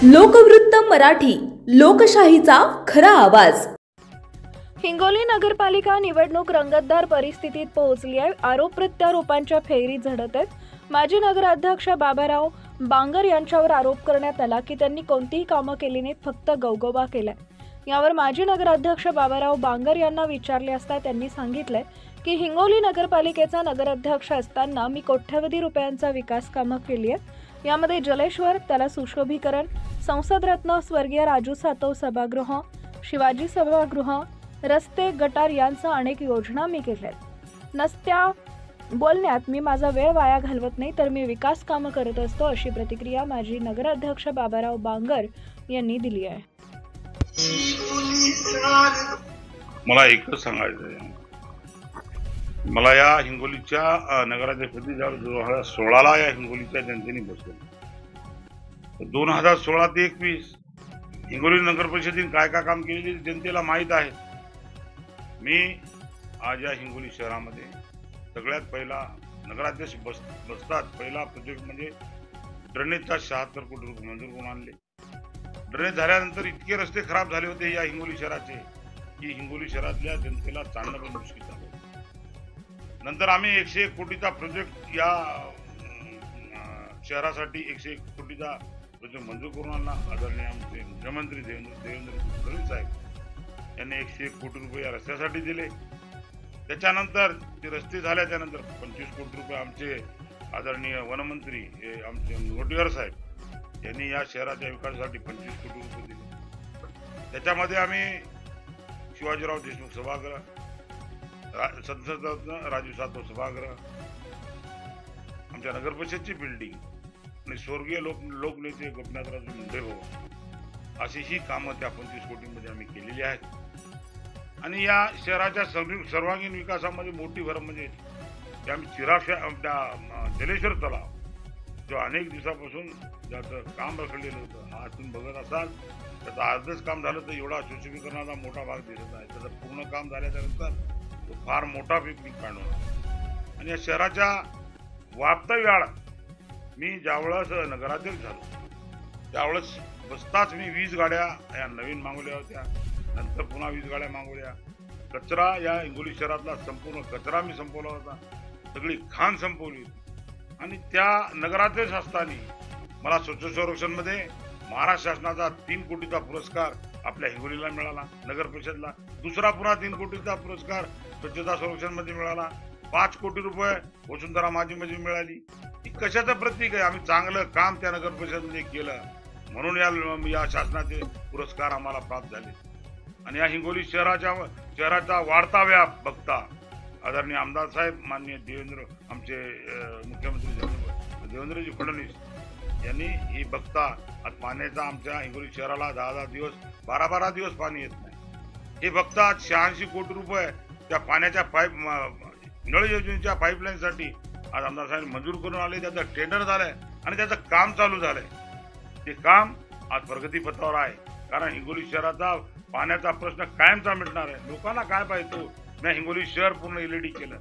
लोकवृत्त मराठी, लोकशाहीचा खरा आवाज। हिंगोली नगरपालिका निवडणूक रंगतदार परिस्थितीत पोहोचली आहे। आरोप प्रत्यारोपांच्या फेरी झडत आहेत। माजी नगराध्यक्ष बाबाराव बांगर यांच्यावर आरोप करण्यात आला की त्यांनी कोणतीही कामं केली नाहीत, फक्त गवगवा केलाय। यावर माजी नगराध्यक्ष बाबाराव बांगर यांना विचारले असता त्यांनी सांगितले की हिंगोली नगरपालिकेचा नगराध्यक्ष असताना मी कोट्यवधी रुपयांचा विकास कामं केली आहे। यामध्ये जलेश्वर, त्याला सुशोभीकरण, संसद रत्न स्वर्गीय राजू सातव सभागृह, शिवाजी सभागृह, रस्ते, गटार यांचा अनेक योजना मी केल्यात। नसत्या बोलण्यात मी माझा वेळ वाया घालवत नाही, तर मी विकास कामं करत असतो, अशी प्रतिक्रिया माजी नगराध्यक्ष बाबाराव बांगर यांनी दिली आहे। मला एकच सांगायचं आहे, मला या हिंगोलीच्या नगराध्यक्षपदी 2016ला या हिंगोलीच्या जनतेने बसवलं। 2016 ते 21 हिंगोली नगर परिषदेने काय काय काम केले जनतेला माहीत आहे। मी आज या हिंगोली शहरामध्ये सगळ्यात पहिला नगराध्यक्ष बसतात पहिला प्रोजेक्ट म्हणजे ड्रेनेजचा 76 कोटी रुपये मंजूर करून आणले। ड्रेनेज झाल्यानंतर इतके रस्ते खराब झाले होते या हिंगोली शहराचे की हिंगोली शहरातल्या जनतेला चालणं पण मुश्किल झालं। नंतर आम्ही 101 कोटीचा प्रोजेक्ट या शहरासाठी 101 कोटीचा प्रोजेक्ट मंजूर करून आणला। आदरणीय आमचे मुख्यमंत्री देवेंद्र फडणवीस साहेब यांनी 101 कोटी रुपये या रस्त्यासाठी दिले। त्याच्यानंतर ते रस्ते झाल्याच्या नंतर 25 कोटी रुपये आमचे आदरणीय वनमंत्री आमचे मुनगंटीवार साहेब यांनी या शहराच्या विकासासाठी 25 कोटी रुपये दिले। त्याच्यामध्ये आम्ही शिवाजीराव देशमुख सभागृह, संसद रत्न राजू सातव सभागृह, आमच्या नगर परिषदची बिल्डिंग आणि स्वर्गीय लोकनेते गोपीनाथराव मुंडे भवन अशी ही कामं त्या 25 कोटींमध्ये आम्ही केलेली आहेत। आणि या शहराच्या सर्वांगीण विकासामध्ये मोठी भर म्हणजे आम्ही जलेश्वर तलाव जो अनेक दिवसापासून ज्याचं काम रखडलेलं होतं, आज तुम्ही बघत असाल त्याचं अर्धच काम झालं तर एवढा सुशोभीकरणाचा मोठा भाग दिसत आहे। त्याचं पूर्ण काम झाल्याच्या नंतर तो फार मोठा पिकनिक काढणार। आणि या शहराच्या वाढत्या वेळात मी ज्यावेळेस नगराध्यक्ष झालो त्यावेळेस बसताच मी 20 गाड्या या नवीन मागवल्या होत्या, नंतर पुन्हा 20 गाड्या मागवल्या। कचरा या हिंगोली शहरातला संपूर्ण कचरा मी संपवला होता, सगळी घाण संपवली। आणि त्या नगराध्यक्ष असताना मला स्वच्छ संरक्षणमध्ये महाराष्ट्र शासनाचा 3 कोटीचा पुरस्कार आपल्या हिंगोलीला मिळाला, नगर परिषदला। दुसरा पुन्हा 3 कोटीचा पुरस्कार स्वच्छता संरक्षण मध्ये मिळाला। 5 कोटी रुपये वसुंधरा माझी मिळाली। ही कशाचं प्रतीक आहे? आम्ही चांगलं काम त्या नगर परिषदेमध्ये केलं म्हणून या शासनाचे पुरस्कार आम्हाला प्राप्त झाले। आणि या हिंगोली शहराचा वाढता व्याप बघता आदरणीय आमदार साहेब माननीय आमचे मुख्यमंत्री देवेंद्रजी फडणवीस यांनी ही बघता आज पाण्याचा आमच्या हिंगोली शहराला 10 दिवस 12 दिवस पाणी येत नाही, हे बघता 86 कोटी रुपये त्या पाण्याच्या नळ योजनेच्या पाईपलाईनसाठी आज आमदार साहेब मंजूर करून आले। त्याचं टेंडर झालंय आणि त्याचं काम चालू झालंय। ते काम आज प्रगतीपथावर आहे, कारण हिंगोली शहराचा पाण्याचा प्रश्न कायमचा मिटणार आहे। लोकांना काय पाहिजे, मी हिंगोली शहर पूर्ण एलईडी केलं।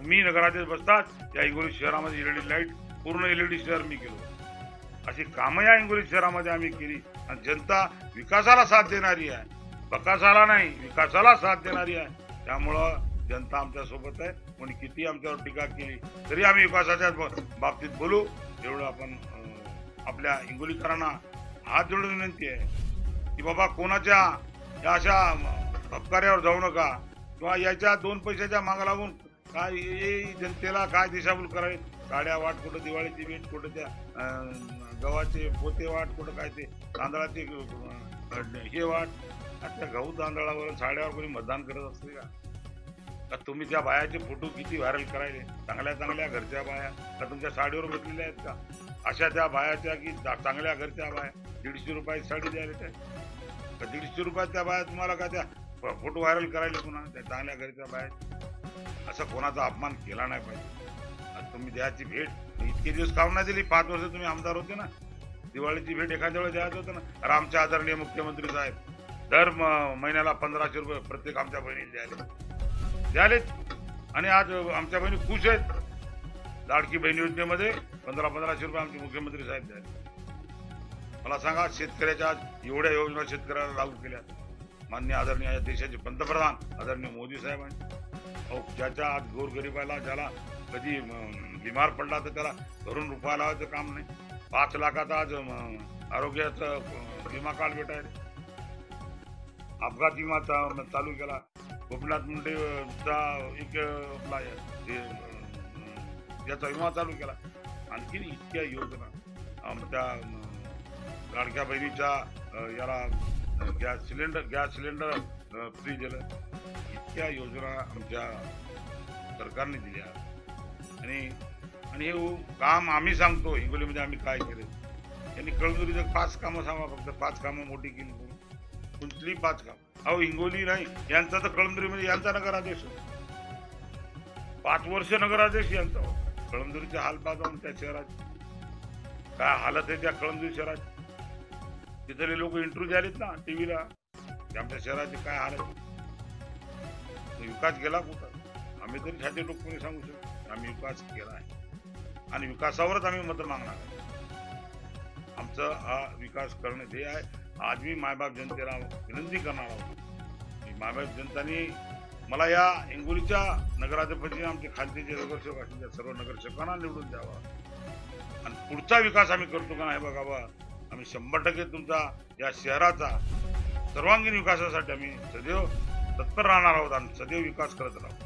मी नगराध्यक्ष बसतात या हिंगोली शहरामध्ये एलईडी लाईट पूर्ण एलईडी शहर मी केलं। अशी कामं या हिंगोली शहरामध्ये आम्ही केली आणि जनता विकासाला साथ देणारी आहे, बकासाला नाही विकासाला साथ देणारी आहे। त्यामुळं जनता आमच्या सोबत आहे। कोणी किती आमच्यावर टीका केली तरी आम्ही विकासाच्या बाबतीत बोलू, एवढं आपण आपल्या हिंगोलीकरांना हात जोडून विनंती आहे की बाबा कोणाच्या या अशा अपकार्यावर जाऊ नका किंवा याच्या 2 पैशाच्या मागा लागून काय जनतेला काय दिशाभूल करावी। गाड्या वाट, कुठं दिवाळीची भेट, कुठं त्या गव्हाचे पोते वाट, कुठं काय ते तांदळाचे हे वाट। त्या गहू तांदळावर साड्यावर कोणी मतदान करत असते का? तुम्ही त्या बायाचे फोटो किती व्हायरल करायले, चांगल्या घरच्या बाया का तुमच्या साडीवर बसलेल्या आहेत का? अशा त्या बायाच्या की चांगल्या घरच्या बाया 150 रुपयाची साडी द्यायला काय? 150 रुपयात त्या बाया तुम्हाला का त्या फोटो व्हायरल करायला पुन्हा त्या चांगल्या घरच्या बाया? असं कोणाचा अपमान केला नाही पाहिजे। तुम्ही द्यायची भेट इतके दिवस काम नाही दिली, 5 वर्ष तुम्ही आमदार होते ना, दिवाळीची भेट एखाद्या वेळेस द्यायचं होतं ना। तर आमच्या आदरणीय मुख्यमंत्री साहेब दर महिन्याला 1500 रुपये प्रत्येक आमच्या बहिणीला द्यालेत आणि आज आमच्या बहिणी खुश आहेत। लाडकी बहीण योजनेमध्ये 1500 रुपये आमचे मुख्यमंत्री साहेब द्याले। मला सांगा, शेतकऱ्याच्या आज एवढ्या योजना शेतकऱ्याला लागू केल्या मान्य आदरणीय देशाचे पंतप्रधान आदरणीय मोदी साहेबांनी. अहो, ज्याच्या आज गोरगरिबाला ज्याला कधी बिमार पडला तर त्याला घरून रुपया लावायचं काम नाही. 5 लाखाचा आज आरोग्याचं विमा कार्ड भेटायला. अपघात विमा चालू केला. गोपीनाथ मुंडेचा एक आपला याचा विमा चालू केला. आणखी इतक्या योजना आमच्या लाडक्या बहिणीच्या याला गॅस सिलेंडर फ्री दिलं. इतक्या योजना आमच्या सरकारने दिल्या. आणि हे काम आम्ही सांगतो हिंगोलीमध्ये आम्ही काय केलं. यांनी कळमनुरीचं 5 कामं सांगा, फक्त 5 कामं मोठी केली. कुठली 5 कामं? अहो, हिंगोली नाही यांचा तर कळमनुरीमध्ये यांचा नगराध्यक्ष 5 वर्ष नगराध्यक्ष यांचा. कळमनुरीचे हाल पाहून त्या शहरात काय हालत आहे, त्या कळमनुरी शहरात तिथले लोक इंटरव्ह्यू द्यालेत ना टीव्हीला, आमच्या शहराचे काय हालत. विकास गेला कुठं? आम्ही तरी छाती टोकून सांगू शकतो आम्ही विकास केला आहे आणि विकासावरच आम्ही मत मागणार आहे. आमचं हा विकास करणे ध्येय आहे. आज मी मायबाप जनतेला विनंती करणार आहोत. मायबाप जनतांनी मला या हिंगोलीच्या नगराध्यक्षांनी आमचे खालचे जे नगरसेवक असतील त्या सर्व नगरसेवकांना निवडून द्यावा आणि पुढचा विकास आम्ही करतो का नाही बघावा. आम्ही 100% तुमचा या शहराचा सर्वांगीण विकासासाठी आम्ही सदैव तत्पर राहणार आहोत आणि सदैव विकास करत राहू.